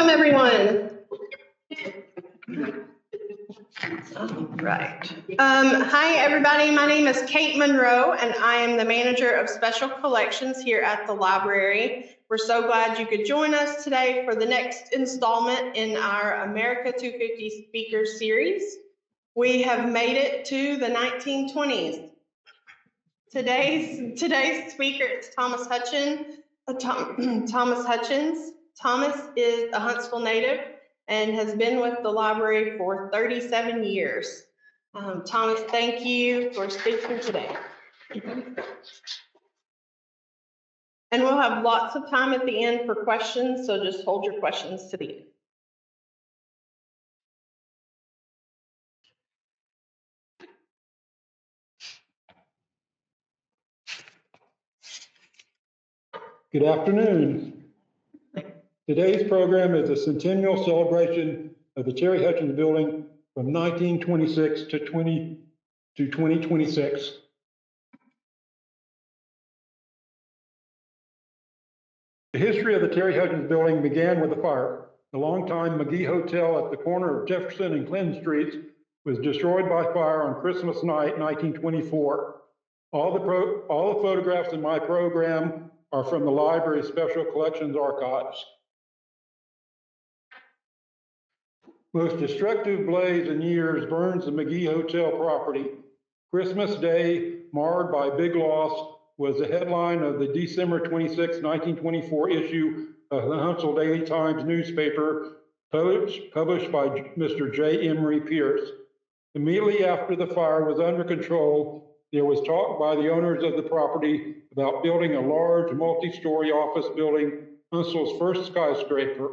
Welcome, everyone. All right. Hi, everybody. My name is Kate Monroe, and I am the manager of Special Collections here at the library. We're so glad you could join us today for the next installment in our America 250 Speaker Series. We have made it to the 1920s. Today's speaker is Thomas Hutchens. Thomas Hutchens. Thomas is a Huntsville native and has been with the library for 37 years. Thomas, thank you for speaking today. And we'll have lots of time at the end for questions, so just hold your questions to the end. Good afternoon. Today's program is a centennial celebration of the Terry-Hutchens Building from 1926 to 2026. The history of the Terry-Hutchens Building began with a fire. The longtime McGee Hotel at the corner of Jefferson and Clinton Streets was destroyed by fire on Christmas night, 1924. All the photographs in my program are from the library's Special Collections archives. Most destructive blaze in years burns the McGee Hotel property. Christmas Day, marred by big loss, was the headline of the December 26, 1924 issue of the Huntsville Daily Times newspaper, published by Mr. J. Emery Pierce. Immediately after the fire was under control, there was talk by the owners of the property about building a large multi-story office building, Huntsville's first skyscraper.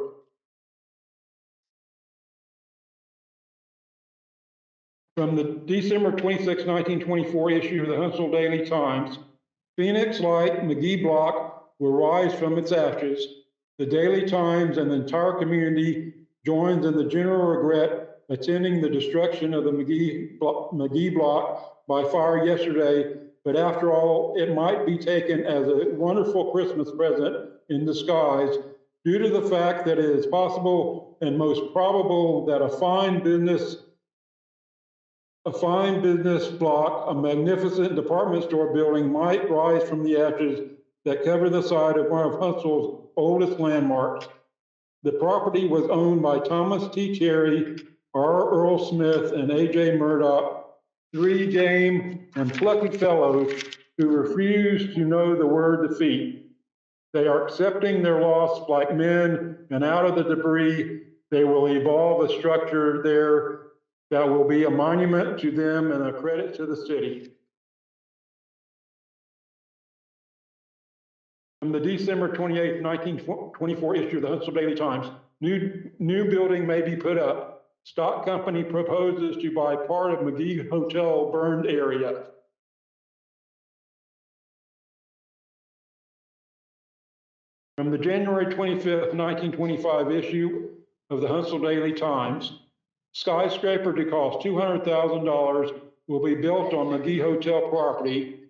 From the December 26, 1924 issue of the Huntsville Daily Times, Phoenix-like McGee Block will rise from its ashes. The Daily Times and the entire community joins in the general regret attending the destruction of the McGee Block by fire yesterday, but after all, it might be taken as a wonderful Christmas present in disguise due to the fact that it is possible and most probable that a fine business block, a magnificent department store building might rise from the ashes that cover the site of one of Huntsville's oldest landmarks. The property was owned by Thomas T. Terry, R. Earl Smith, and A.J. Murdoch, three game and plucky fellows who refuse to know the word defeat. They are accepting their loss like men, and out of the debris, they will evolve a structure there that will be a monument to them and a credit to the city. From the December 28, 1924 issue of the Huntsville Daily Times, new building may be put up. Stock company proposes to buy part of McGee Hotel burned area. From the January 25th, 1925 issue of the Huntsville Daily Times, skyscraper to cost $200,000 will be built on McGee Hotel property.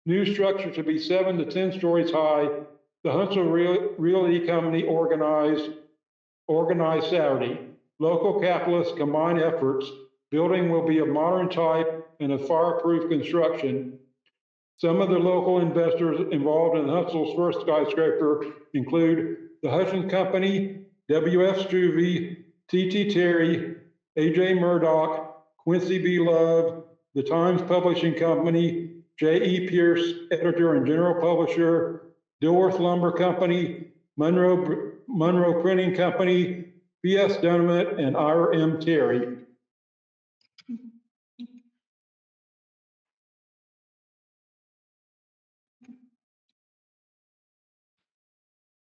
New structure to be 7 to 10 stories high. The Huntsville Realty Company organized Saturday. Local capitalists combine efforts. Building will be of modern type and of fireproof construction. Some of the local investors involved in Huntsville's first skyscraper include the Hutchens Company, W.F. Struve, T.T. Terry, A.J. Murdoch, Quincy B. Love, the Times Publishing Company, J.E. Pierce, editor and general publisher, Dilworth Lumber Company, Monroe Printing Company, P.S. Dunlap, and Ira M. Terry.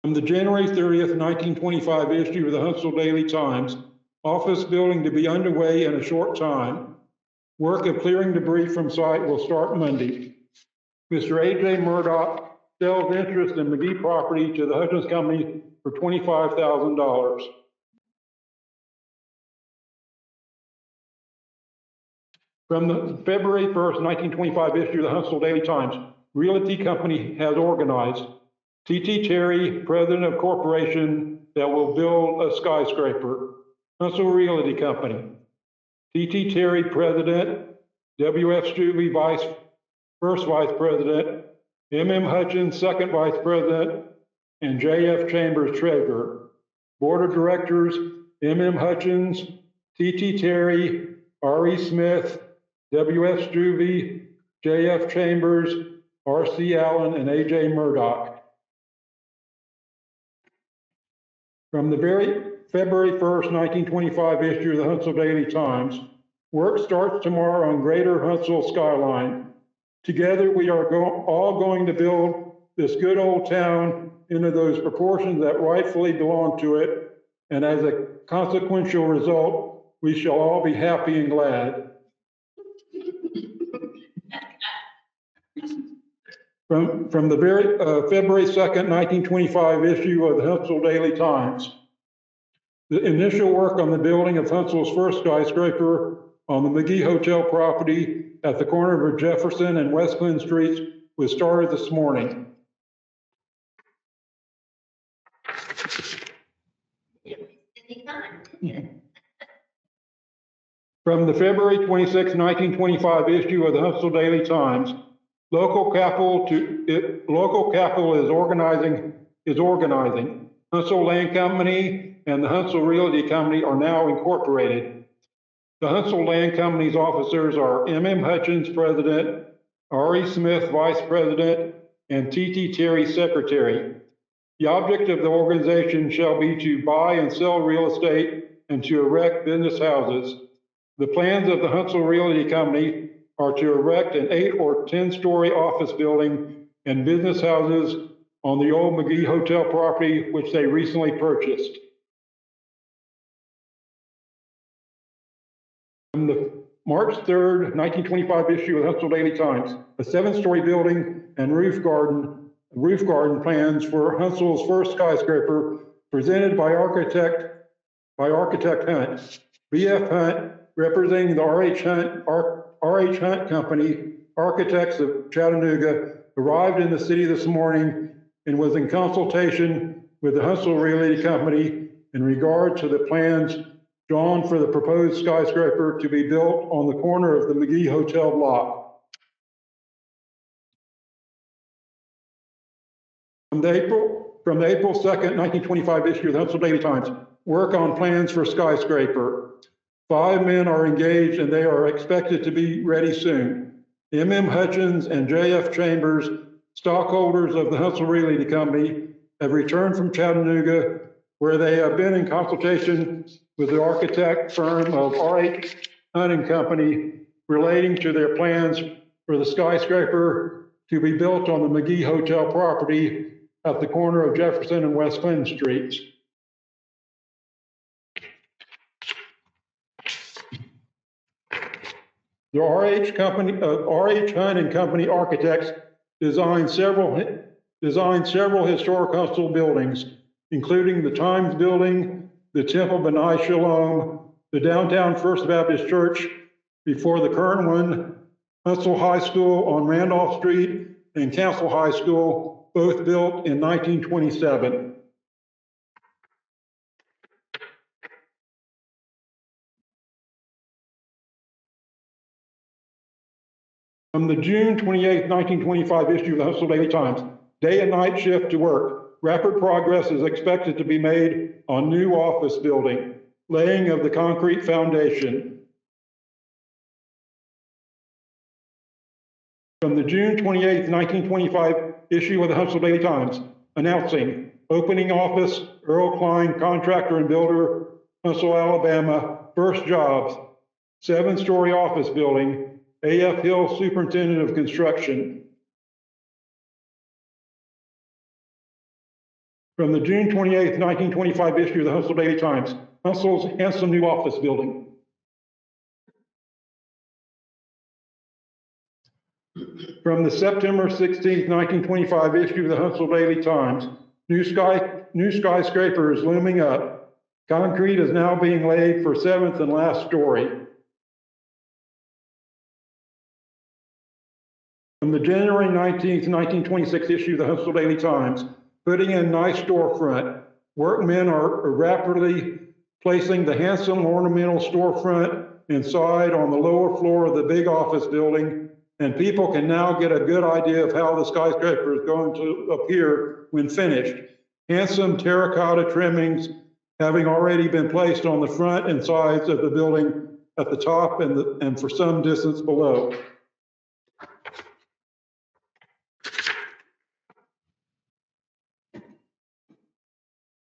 From the January 30th, 1925 issue of the Huntsville Daily Times, office building to be underway in a short time. Work of clearing debris from site will start Monday. Mr. A.J. Murdoch sells interest in McGee property to the Hutchens Company for $25,000. From the February 1st, 1925 issue of the Huntsville Daily Times, Realty Company has organized T.T. Terry, president of corporation, that will build a skyscraper. Huntsville Realty Company. T.T. Terry, President. W.F. Strube, First Vice President. M.M. Hutchens, Second Vice President. And J.F. Chambers, Treasurer. Board of Directors, M.M. Hutchens, T.T. Terry, R.E. Smith, W.F. Strube, J.F. Chambers, R.C. Allen, and A.J. Murdoch. From the very February 1st, 1925 issue of the Huntsville Daily Times, work starts tomorrow on Greater Huntsville Skyline. Together, we are all going to build this good old town into those proportions that rightfully belong to it, and as a consequential result, we shall all be happy and glad. From the very February 2nd, 1925 issue of the Huntsville Daily Times, the initial work on the building of Huntsville's first skyscraper on the McGee Hotel property at the corner of Jefferson and West Glen Streets was started this morning. From the February 26, 1925 issue of the Huntsville Daily Times, local capital is organizing. Huntsville Land Company and the Huntsville Realty Company are now incorporated. The Huntsville Land Company's officers are M.M. Hutchens, President, R.E. Smith, Vice President, and T.T. Terry, Secretary. The object of the organization shall be to buy and sell real estate and to erect business houses. The plans of the Huntsville Realty Company are to erect an 8 or 10-story office building and business houses on the old McGee Hotel property, which they recently purchased. From the March 3rd, 1925 issue of the Huntsville Daily Times, a 7-story building and roof garden plans for Huntsville's first skyscraper presented by architect Hunt. B.F. Hunt, representing the R.H. Hunt Company, architects of Chattanooga, arrived in the city this morning and was in consultation with the Huntsville Realty Company in regard to the plans drawn for the proposed skyscraper to be built on the corner of the McGee Hotel block. From the April 2nd, 1925 issue of the Huntsville Daily Times, work on plans for skyscraper. 5 men are engaged and they are expected to be ready soon. M.M. Hutchens and J.F. Chambers, stockholders of the Huntsville Realty Company, have returned from Chattanooga, where they have been in consultation with the architect firm of R.H. Hunt Company relating to their plans for the skyscraper to be built on the McGee Hotel property at the corner of Jefferson and West Glen Streets. The R.H. Hunt and Company architects designed several historic Huntsville buildings, including the Times Building, the Temple B'nai Shalom, the downtown First Baptist Church before the current one, Huntsville High School on Randolph Street, and Council High School, both built in 1927. From the June 28, 1925 issue of the Huntsville Daily Times, day and night shift to work. Rapid progress is expected to be made on new office building, laying of the concrete foundation. From the June 28, 1925 issue of the Huntsville Daily Times, announcing opening office, Earl Klein, contractor and builder, Huntsville, Alabama, first jobs, 7-story office building, A.F. Hill, superintendent of construction. From the June 28, 1925 issue of the Huntsville Daily Times, Huntsville's handsome new office building. From the September 16, 1925 issue of the Huntsville Daily Times, new skyscraper is looming up. Concrete is now being laid for 7th and last story. From the January 19, 1926 issue of the Huntsville Daily Times, putting in nice storefront. Workmen are rapidly placing the handsome ornamental storefront inside on the lower floor of the big office building, and people can now get a good idea of how the skyscraper is going to appear when finished. Handsome terracotta trimmings having already been placed on the front and sides of the building at the top and for some distance below.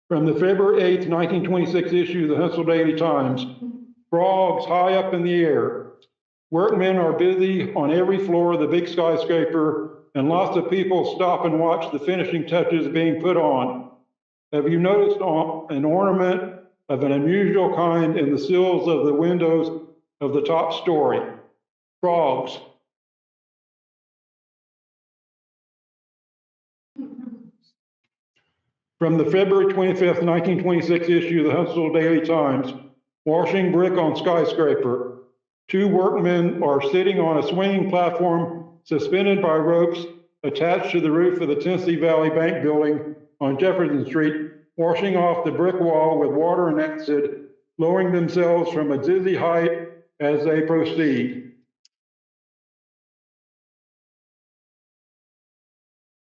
From the February 8th, 1926 issue of the Huntsville Daily Times, frogs high up in the air. Workmen are busy on every floor of the big skyscraper, and lots of people stop and watch the finishing touches being put on. Have you noticed an ornament of an unusual kind in the sills of the windows of the top story? Frogs. From the February 25th, 1926 issue of the Huntsville Daily Times, washing brick on skyscraper. Two workmen are sitting on a swinging platform suspended by ropes attached to the roof of the Tennessee Valley Bank building on Jefferson Street, washing off the brick wall with water and acid, lowering themselves from a dizzy height as they proceed.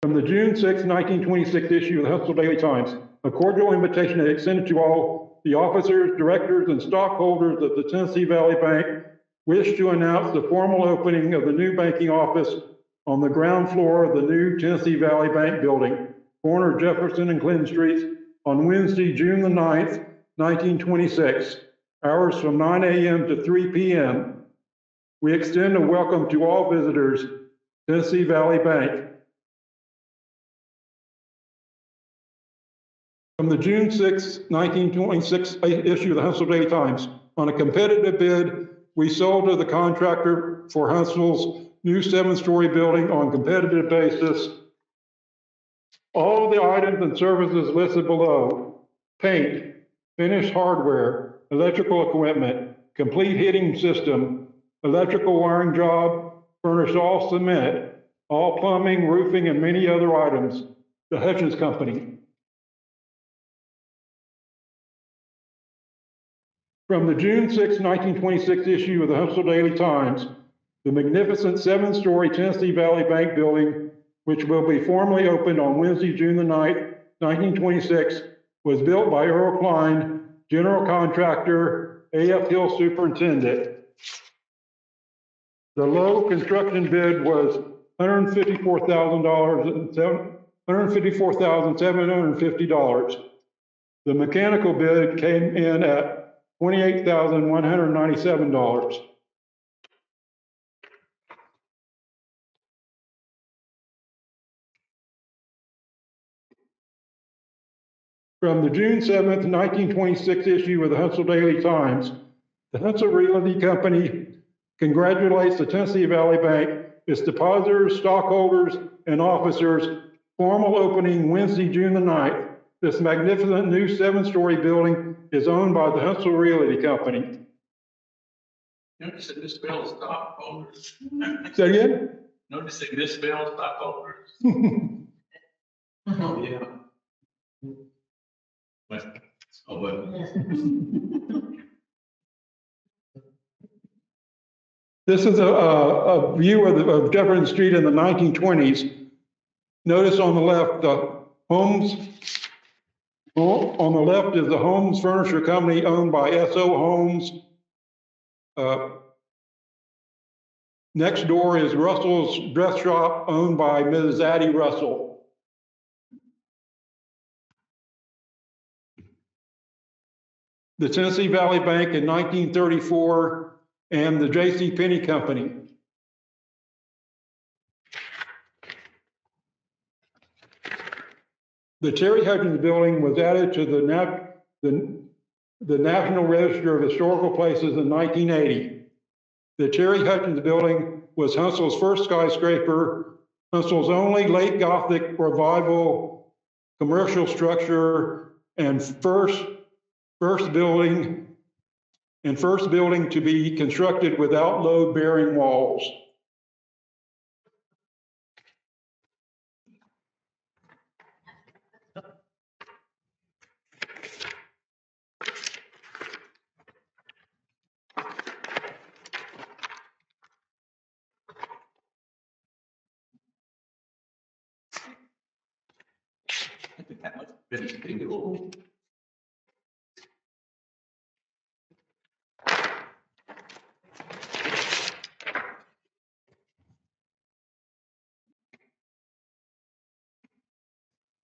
From the June 6, 1926 issue of the Huntsville Daily Times, a cordial invitation is extended to all the officers, directors, and stockholders of the Tennessee Valley Bank wish to announce the formal opening of the new banking office on the ground floor of the new Tennessee Valley Bank building, corner Jefferson and Clinton Streets, on Wednesday, June the 9th, 1926, hours from 9 a.m. to 3 p.m. We extend a welcome to all visitors, Tennessee Valley Bank. From the June 6, 1926 issue of the Huntsville Daily Times, on a competitive bid, we sold to the contractor for Huntsville's new 7-story building on competitive basis all of the items and services listed below: paint, finished hardware, electrical equipment, complete heating system, electrical wiring job, furnished all cement, all plumbing, roofing, and many other items. The Hutchens Company. From the June 6, 1926 issue of the Huntsville Daily Times, the magnificent 7-story Tennessee Valley Bank building, which will be formally opened on Wednesday, June the 9th, 1926, was built by Earl Klein, general contractor, A.F. Hill superintendent. The low construction bid was $154,750. The mechanical bid came in at $28,197. From the June 7th, 1926 issue of the Huntsville Daily Times, the Huntsville Realty Company congratulates the Tennessee Valley Bank, its depositors, stockholders, and officers. Formal opening Wednesday, June the 9th. This magnificent new 7-story building is owned by the Huntsville Realty Company. Notice that this bill stockholders. Say again? Notice that this bill stockholders. Oh, yeah. What? Oh, what? This is a view of Jefferson Street in the 1920s. Notice on the left, the homes. On the left is the Homes Furniture Company owned by S.O. Homes. Next door is Russell's Dress Shop owned by Mrs. Addie Russell. The Tennessee Valley Bank in 1934 and the J.C. Penney Company. The Terry-Hutchens Building was added to the National Register of Historical Places in 1980. The Terry-Hutchens Building was Huntsville's first skyscraper, Huntsville's only late Gothic revival commercial structure, and first building to be constructed without load-bearing walls.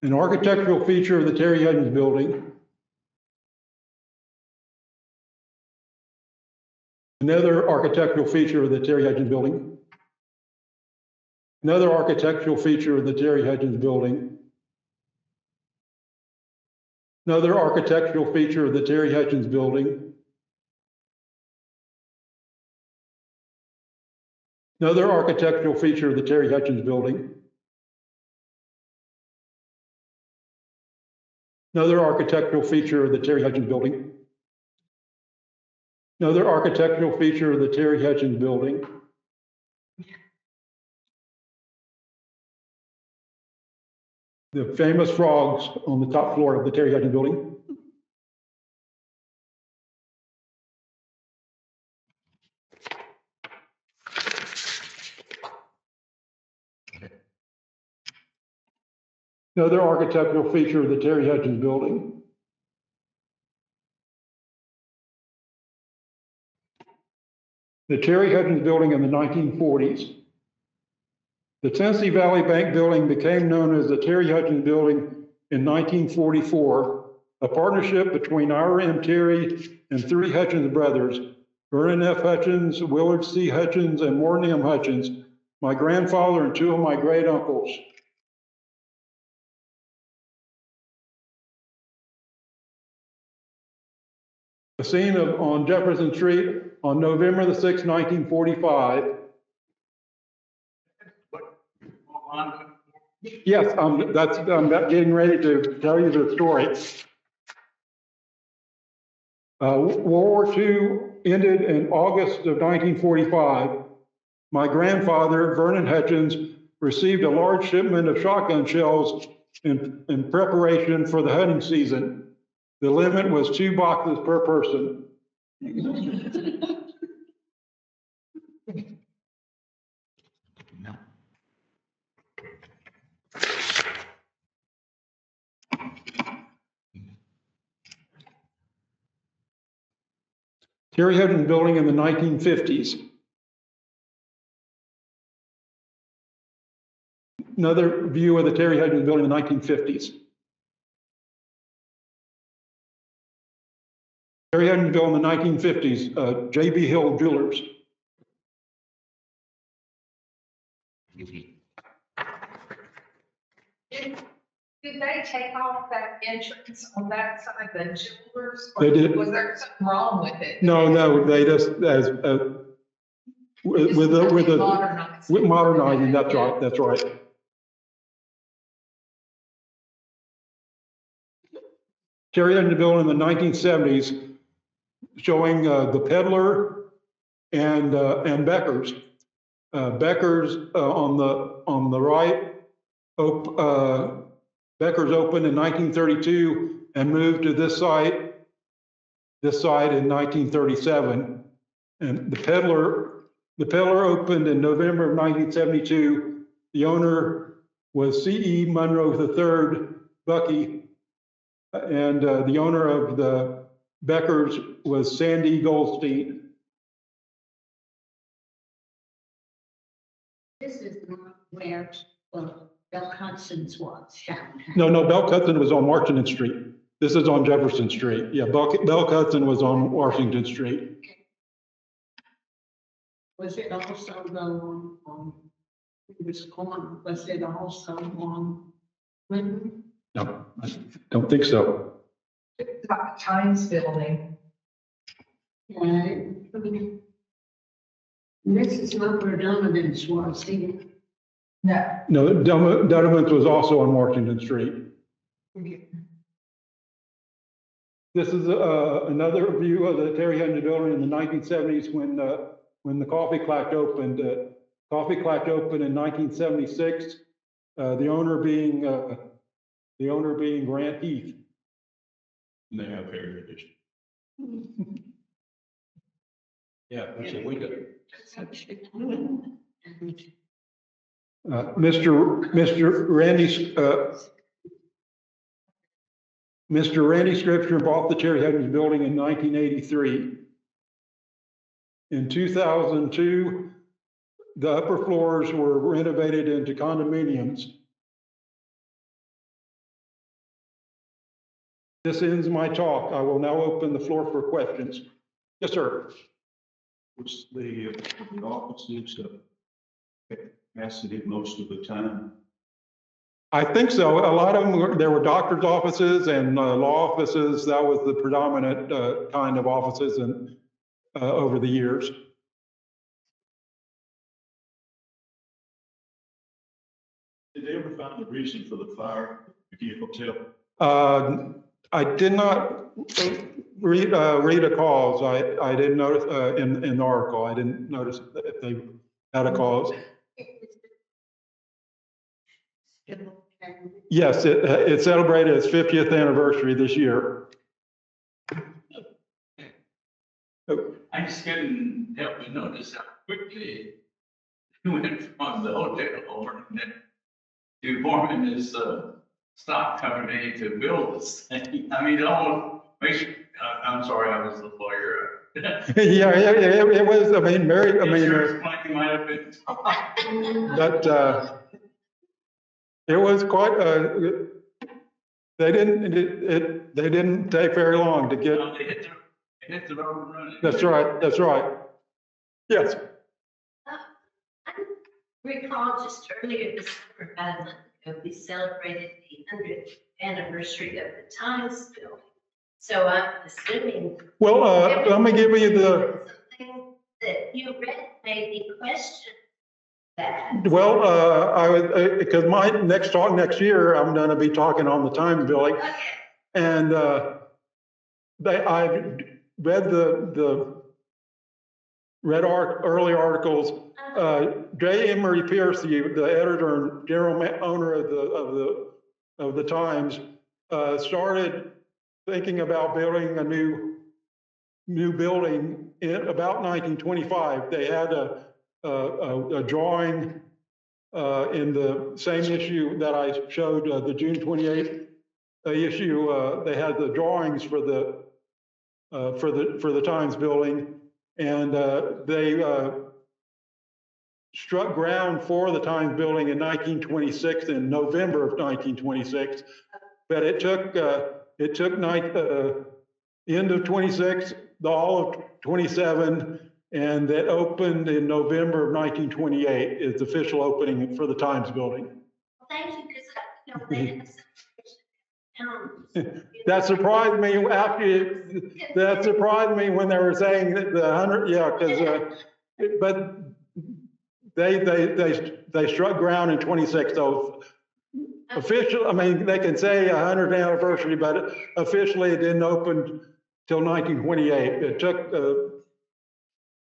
An architectural feature of the Terry-Hutchens Building. Another architectural feature of the Terry-Hutchens Building. Another architectural feature of the Terry-Hutchens Building. Another architectural feature of the Terry-Hutchens Building. Another architectural feature of the Terry-Hutchens Building. Another architectural feature of the Terry-Hutchens Building. Another architectural feature of the Terry-Hutchens Building. The famous frogs on the top floor of the Terry-Hutchens Building. Another architectural feature of the Terry-Hutchens Building. The Terry-Hutchens Building in the 1940s. The Tennessee Valley Bank Building became known as the Terry-Hutchens Building in 1944, a partnership between R.M. Terry and three Hutchens brothers, Vernon F. Hutchens, Willard C. Hutchens, and Morton M. Hutchens, my grandfather and two of my great uncles. The scene on Jefferson Street on November the 6th, 1945. Yes, I'm getting ready to tell you the story. World War II ended in August of 1945. My grandfather, Vernon Hutchens, received a large shipment of shotgun shells in preparation for the hunting season. The limit was 2 boxes per person. Terry-Hutchens Building in the 1950s. Another view of the Terry-Hutchens Building in the 1950s. Terry-Hutchens Building in the 1950s, J.B. Hill Jewelers. Did they take off that entrance on that side, the jewelers? They did. Was there something wrong with it? No, they just with modernizing. That's right. That's right. Terry-Hutchens Building in the 1970s, showing the Peddler and Becker's. Becker's on the right. Becker's opened in 1932 and moved to this site in 1937. And the Peddler opened in November of 1972. The owner was C.E. Monroe III, Bucky, and the owner of the Becker's was Sandy Goldstein. This is where Bell Hudson's was down. No, Bell Hudson was on Washington Street. This is on Jefferson Street. Yeah, Bell Hudson was on Washington Street. Was it also though on this corner? Was it also on Clinton? No, I don't think so. Times Building. This is not where Donovan's was, see? No. Donovan's was also on Washington Street. This is another view of the Terry-Hutchens Building in the 1970s when the Coffee Clutch opened. Coffee Clutch opened in 1976. The owner being Grant Heath. And they have hair edition. Yeah, that's what we do. Mr. Randy Mr. Randy Scripture bought the Terry-Hutchens Building in 1983. In 2002, the upper floors were renovated into condominiums. This ends my talk. I will now open the floor for questions. Yes, sir. Was the offices capacity most of the time? I think so. A lot of them, there were doctor's offices and law offices. That was the predominant kind of offices and over the years. Did they ever find the reason for the fire? If you could tell. I did not read a cause. I didn't notice in the article. I didn't notice if they had a cause. Yes, it celebrated its 50th anniversary this year. I just couldn't help but notice how quickly it went from the hotel over to forming this stock company to build this thing. I mean, it almost makes you, I'm sorry, I was the lawyer. Yeah, it was. I mean, Mary. I mean, Insurance claim might have been. but it was quite. They didn't take very long to get. They hit the road running. That's right. That's right. Yes. I recall just earlier this summer, about a month ago, we celebrated the 100th anniversary of the Times Building. So I'm assuming. Well, let me give you the. Something that you read made me question that. Well, I would, because my next talk next year, I'm going to be talking on the Times Building. Okay. And I read early articles. J. Emory Pierce, the editor and general owner of the Times, started thinking about building a new building in about 1925. They had a drawing in the same issue that I showed, the June 28th issue. They had the drawings for the Times Building, and they struck ground for the Times Building in 1926, in November of 1926. But it took end of 26, the all of 27, and that opened in November of 1928 is the official opening for the Times Building. Well, thank you, because they had some. That surprised me that surprised me when they were saying that the 100, yeah, because but they struck ground in 26. So official, I mean, they can say 100th anniversary, but officially it didn't open till 1928. It took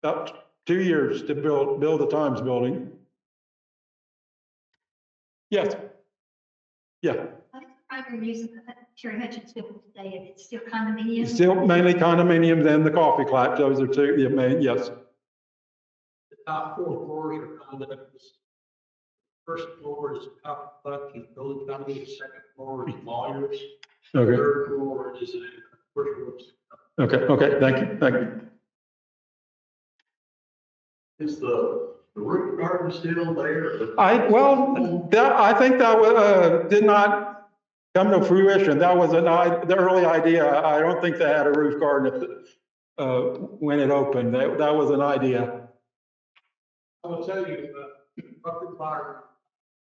about 2 years to build the Times Building. Yes. Yeah. Primary reason for Terry-Hutchens Building today, and it's still condominiums. Still mainly condominiums and the coffee clutch. Those are two. Yeah, yes. The top 4 floors are condos. First floor is top collection, building company. Second floor is lawyers. Okay. Third floor is a commercial. Okay. Thank you. Is the roof garden still there? I think that did not come to fruition. That was the early idea. I don't think they had a roof garden when it opened. That was an idea. I will tell you, up the fire.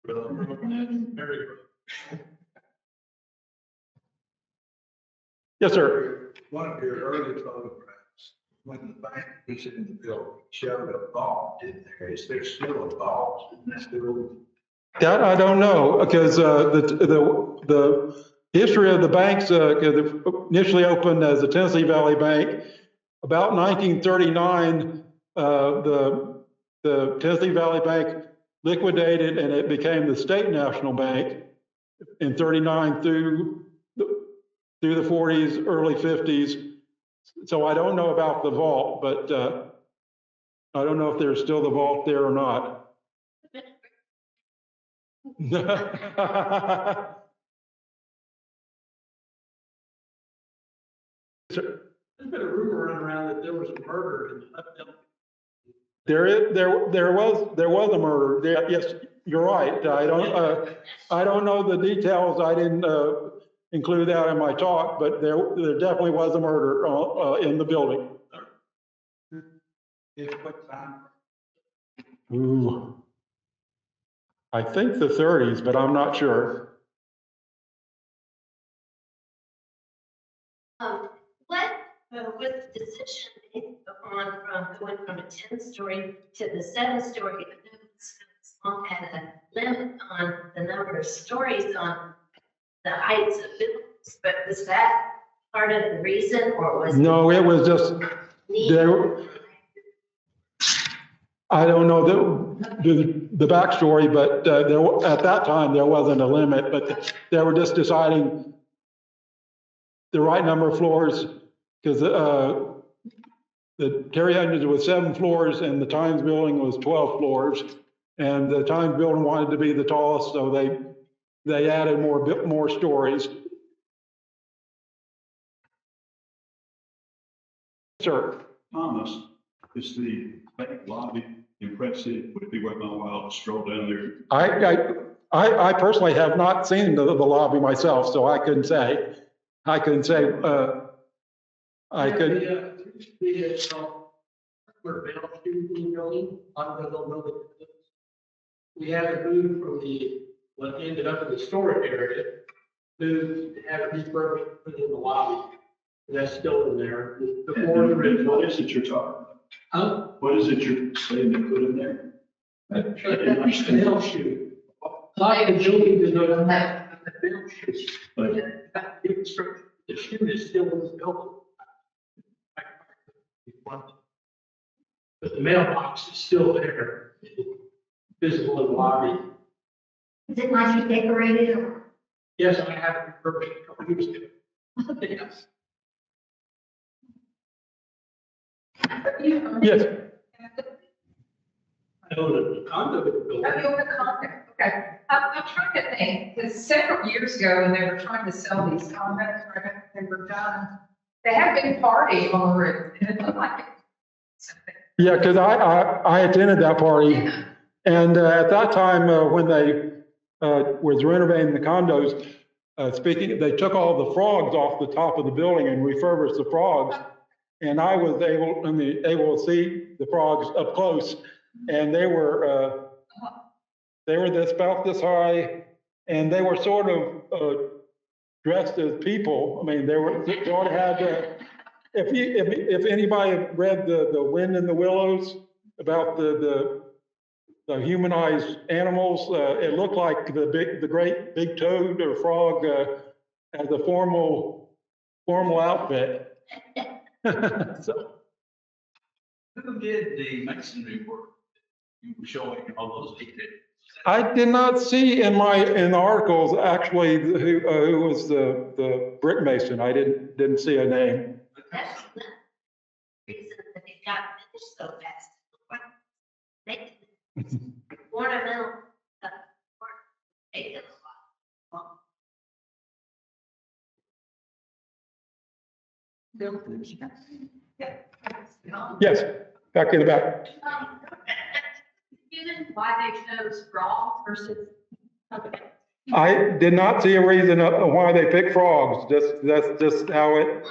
Very good. Yes, sir. One of your early photographs, when the bank was in the building, showed a vault in there. Is there still a vault in this building? That I don't know, because the history of the banks, it initially opened as the Tennessee Valley Bank. About 1939, the Tennessee Valley Bank liquidated and it became the State National Bank in 39 through the 40s, early 50s. So I don't know about the vault, but I don't know if there's still the vault there or not. There's been a rumor running around that there was a murder in the building. There was a murder. Yes, you're right. I don't know the details. I didn't include that in my talk, but there definitely was a murder in the building. What time? Ooh. I think the 30s, but I'm not sure. What was the decision made upon from going from a 10-story to the 7-story? Small had a limit on the number of stories on the heights of buildings, but was that part of the reason, or was No, it was just there. I don't know the backstory, but at that time there wasn't a limit, but they were just deciding the right number of floors, because the Terry-Hutchens was 7 floors and the Times Building was 12 floors, and the Times Building wanted to be the tallest, so they added more stories. Sir. Thomas, is the bank lobby impressive? Would it be worth my while to stroll down there? I personally have not seen the lobby myself, so I couldn't say. I could. We had to move from what ended up in the storage area, moved to have it refurbished, put in the lobby. And that's still in there. What is it you're talking about? Huh? What is it you're saying they put in there? I didn't understand. Bell shoe. A lot of the buildings do not have a bell shoe. But the shoe is still in the building. But the mailbox is still there, visible in the lobby. Is it nicely decorated or? Yes, I have it refurbished a couple years ago. Yes. Yes. I own a condo building. Oh, you own a condo, okay. I'm trying to think, because several years ago, when they were trying to sell these condos, right, they were done, they had a big party over it, and it looked like it. Something. Yeah, because I attended that party, Yeah. and at that time when they was renovating the condos, they took all the frogs off the top of the building and refurbished the frogs, and I was able to see the frogs up close, and they were about this high, and they were sort of dressed as people. I mean, they sort of had. If anybody read the Wind in the Willows about the humanized animals, it looked like the great big toad or frog as a formal outfit. So. Who did the masonry work? You were showing all those details. I did not see in the articles actually who was the brick mason. I didn't see a name. That's the reason that it got finished so fast. They ornamental stuff. They did a lot. Yes, back in the back. Given why they chose frogs versus. I did not see a reason why they picked frogs. That's just how it.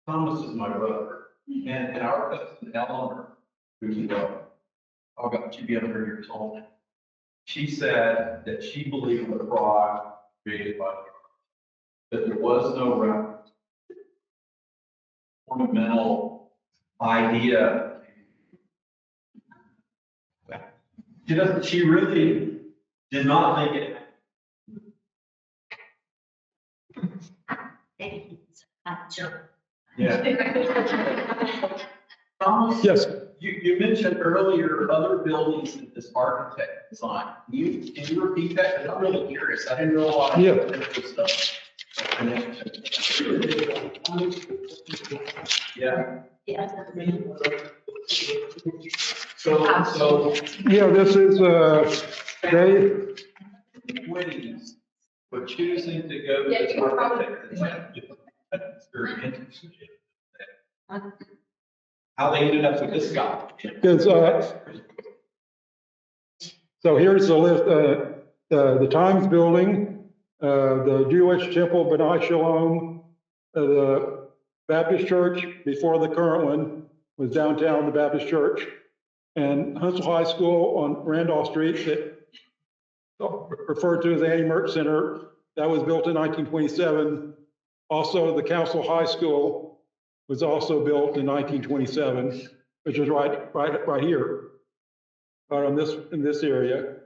Thomas is my brother, and our cousin Eleanor, who's about 200 years old, she said that she believed the frog created by God, that there was no reference, ornamental idea. She really did not think it. Yeah. Thomas, Yes. You mentioned earlier other buildings that this architect designed. Can you repeat that? Because I'm really curious. I didn't realize. Yeah. This stuff. Yeah. So. Yeah, this is, they, for choosing to go to Yeah, this you were probably- project. It's very interesting. How they ended up with this guy. Because, so here's the list, the Times Building, the Jewish Temple B'nai Shalom, the Baptist Church before the current one was downtown, the Baptist Church, and Huntsville High School on Randolph Street that referred to as the Annie Mertz Center, that was built in 1927. Also, the Council High School was also built in 1927, which is right here, right on in this area.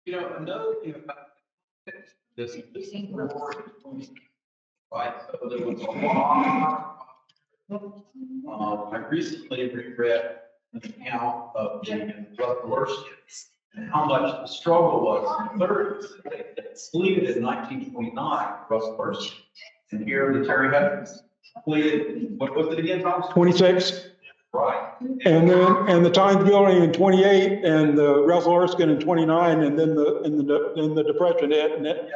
You know, another thing about this, right, so there was a law. I recently read an account of the and how much the struggle was in the 30s. They completed in 1929, Russ Person. And here the Terry-Hutchens completed, what was it again, Tom? 26. Right. And the Times Building in 28, and the Russell Erskine in 29, and then the Depression hit, and it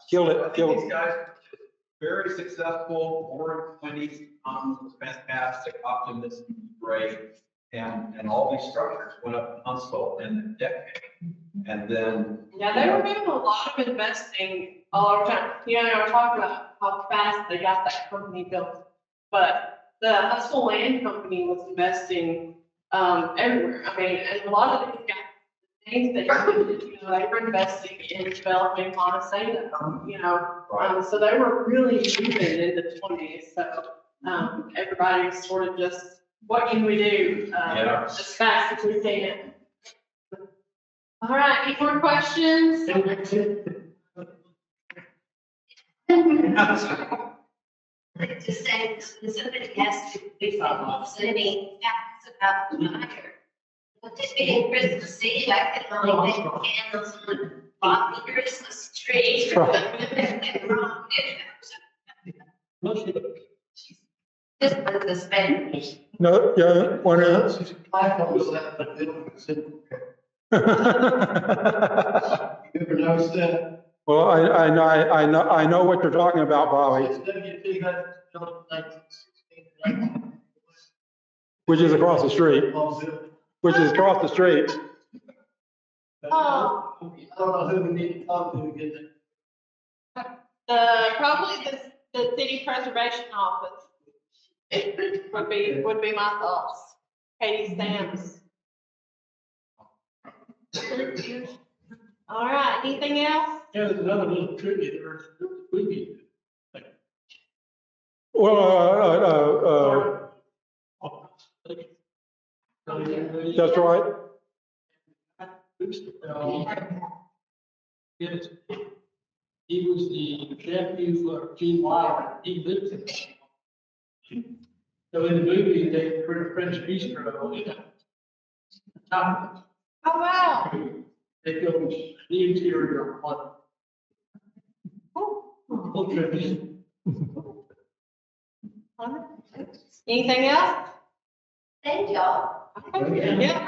killed it. These guys were just very successful, more in 20s, was fantastic, optimistic, great. And all these structures went up in Huntsville in a decade. And then. Yeah, they were doing a lot of investing all over town. You know, we're talking about how fast they got that company built. But the Huntsville Land Company was investing everywhere. I mean, and a lot of these guys, things that you know, they were investing in developing Montecito, you know. So they were really moving in the 20s. So everybody's sort of just, what can we do as fast as we can? All right, any more questions? To say, somebody has to be any facts about the fire. But this being Christmas Eve, I can only make candles on Bobby Christmas tree. This was the Spanish. No, yeah, one else. You ever noticed that? Well, I know what you're talking about, Bobby, which is across the street, which is across the street. Oh. I don't know who we need to talk to get Probably the city preservation office would be my thoughts. Katie Stamps. All right, anything else? Yeah, there's another little trivia there. We need. Well, that's right. Yes. He was the nephew of Gene Wilder. He lived in. So in the movie, they put a French bistro. Oh, wow. They filmed the interior of one. Whole tradition. Anything else? Thank y'all. Yeah.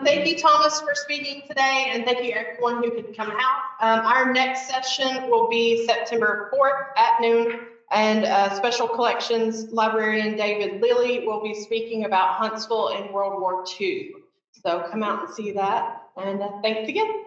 Thank you, Thomas, for speaking today, and thank you everyone who could come out. Our next session will be September 4th at noon, and Special Collections librarian David Lilly will be speaking about Huntsville in World War II. So come out and see that, and thanks again.